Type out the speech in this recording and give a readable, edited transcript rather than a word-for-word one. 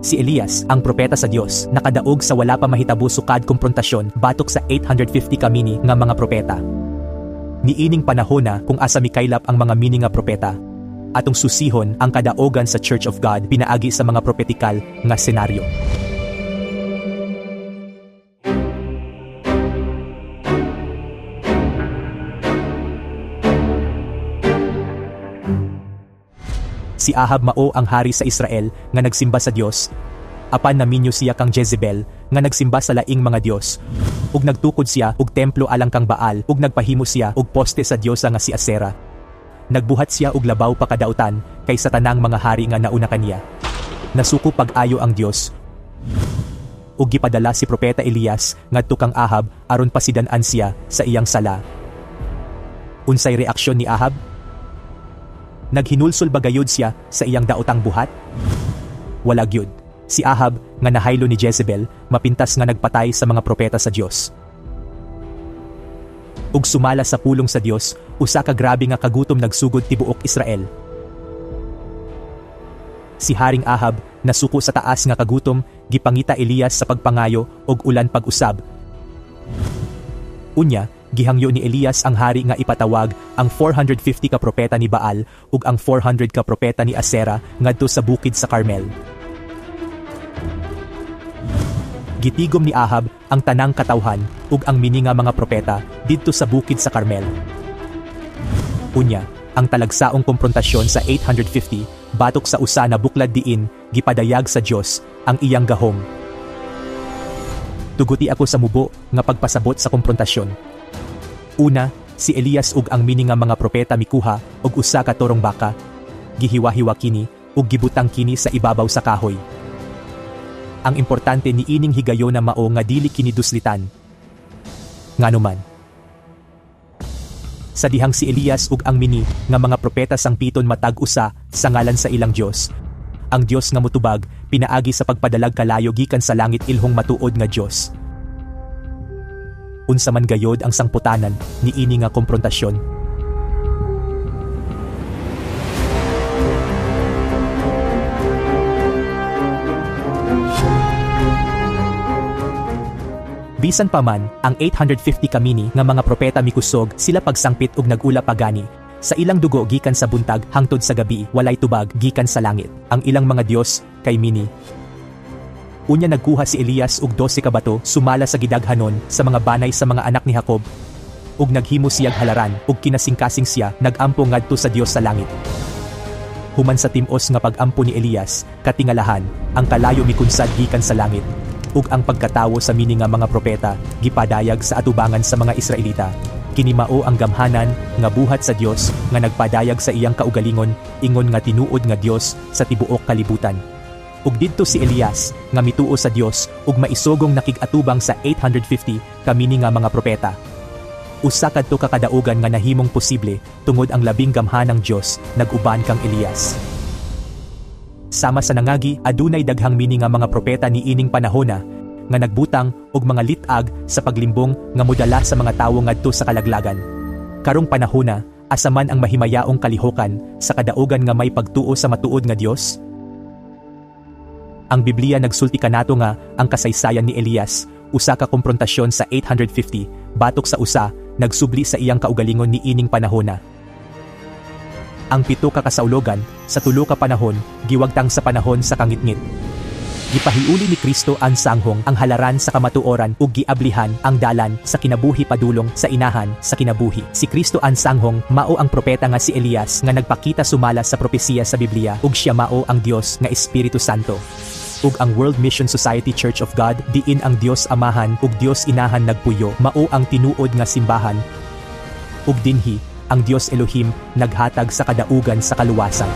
Si Elias, ang propeta sa Dios, nakadaog sa wala pa mahitabo sukad komprontasyon batok sa 850 kamini nga mga propeta. Niining panahon na kung asa mikaylap ang mga mini nga propeta. Atong susihon ang kadaogan sa Church of God pinaagi sa mga propetikal nga senaryo. Si Ahab mao ang hari sa Israel nga nagsimba sa Dios. Apan naminyo siya kang Jezebel nga nagsimba sa laing mga Dios. Ug nagtukod siya og templo alang kang Baal ug nagpahimo siya og poste sa Diyosa nga si Asera. Nagbuhat siya og labaw pa kadautan kaysa tanang mga hari nga nauna kaniya. Nasuko pag-ayo ang Dios. Ug gipadala si propeta Elias ngadto kang Ahab aron pasidan-an siya sa iyang sala. Unsay reaksyon ni Ahab? Naghinulsol ba gayud siya sa iyang daotang buhat? Wala gyud. Si Ahab nga nahaylo ni Jezebel mapintas nga nagpatay sa mga propeta sa Dios. Ug sumala sa pulong sa Dios, usa ka grabe nga kagutom nagsugod tibuok Israel. Si Haring Ahab nasuko sa taas nga kagutom, gipangita Elias sa pagpangayo og ulan pag-usab. Unya, gihangyo ni Elias ang hari nga ipatawag ang 450 ka propeta ni Baal ug ang 400 ka propeta ni Asera ngadto sa bukid sa Carmel. Gitigom ni Ahab ang tanang katawhan ug ang mini nga mga propeta didto sa bukid sa Carmel. Unya, ang talagsaong komprontasyon sa 850 batok sa usa na buklad diin gipadayag sa Dios ang iyang gahom. Tuguti ako sa mubo nga pagpasabot sa komprontasyon. Una, si Elias ug ang mini nga mga propeta mikuha og usa ka torong baka, gihiwa-hiwa kini ug gibutang kini sa ibabaw sa kahoy. Ang importante ni ining higayon na mao nga dili kini duslitan. Nganuman, sa dihang si Elias ug ang mini nga mga propeta sangpiton matag usa sa ngalan sa ilang Dios, ang Dios nga mutubag pinaagi sa pagpadalag kalayo gikan sa langit ilhong matuod nga Dios. Unsa man gayod ang sangputanan ni ini nga komprontasyon. Bisan pa man, ang 850 kamini nga mga propeta mikusog sila pagsangpit ug nagula pagani. Sa ilang dugo gikan sa buntag hangtod sa gabi, walay tubag gikan sa langit. Ang ilang mga Dios kay mini. Unya nagkuha si Elias og 12 ka bato sumala sa gidaghanon sa mga banay sa mga anak ni Jacob. Ug naghimo siyag halaran ug kinasingkasing siya nagampo ngadto sa Dios sa langit. Human sa timos nga pag-ampo ni Elias, katingalahan, ang kalayo mikunsad gikan sa langit. Ug ang pagkatawo sa mini nga mga propeta gipadayag sa atubangan sa mga Israelita. Kini mao ang gamhanan nga buhat sa Dios nga nagpadayag sa iyang kaugalingon ingon nga tinuod nga Dios sa tibuok kalibutan. Ug didto si Elias nga mituo sa Dios ug maisugong nakig-atubang sa 850 kamini nga mga propeta. Usa kadto ka kadaugan nga nahimong posible tungod ang labing gamhanang Dios nag-uban kang Elias. Sama sa nangagi, adunay daghang mini nga mga propeta ni ining panahona nga nagbutang og mga litag sa paglimbong nga modala sa mga tawo ngadto sa kalaglagan. Karong panahona, asa man ang mahimayaong kalihokan sa kadaugan nga may pagtuo sa matuod nga Dios? Ang Biblia nagsulti kanato nga ang kasaysayan ni Elias, usa ka komprontasyon sa 850, batok sa usa, nagsubli sa iyang kaugalingon ni ining panahona. Ang 7 ka kasaulogan sa 3 ka panahon giwagtang sa panahon sa kangitngit. Gipahiuli ni Kristo ang sanghong ang halaran sa kamatuoran ug giablihan ang dalan sa kinabuhi padulong sa inahan sa kinabuhi. Si Kristo ang sanghong mao ang propeta nga si Elias nga nagpakita sumala sa propesiya sa Biblia ug siya mao ang Dios nga Espiritu Santo. Ug ang World Mission Society Church of God diin ang Dios Amahan ug Dios Inahan nagpuyo mao ang tinuod nga simbahan. Ug dinhi ang Dios Elohim naghatag sa kadaugan sa kaluwasan.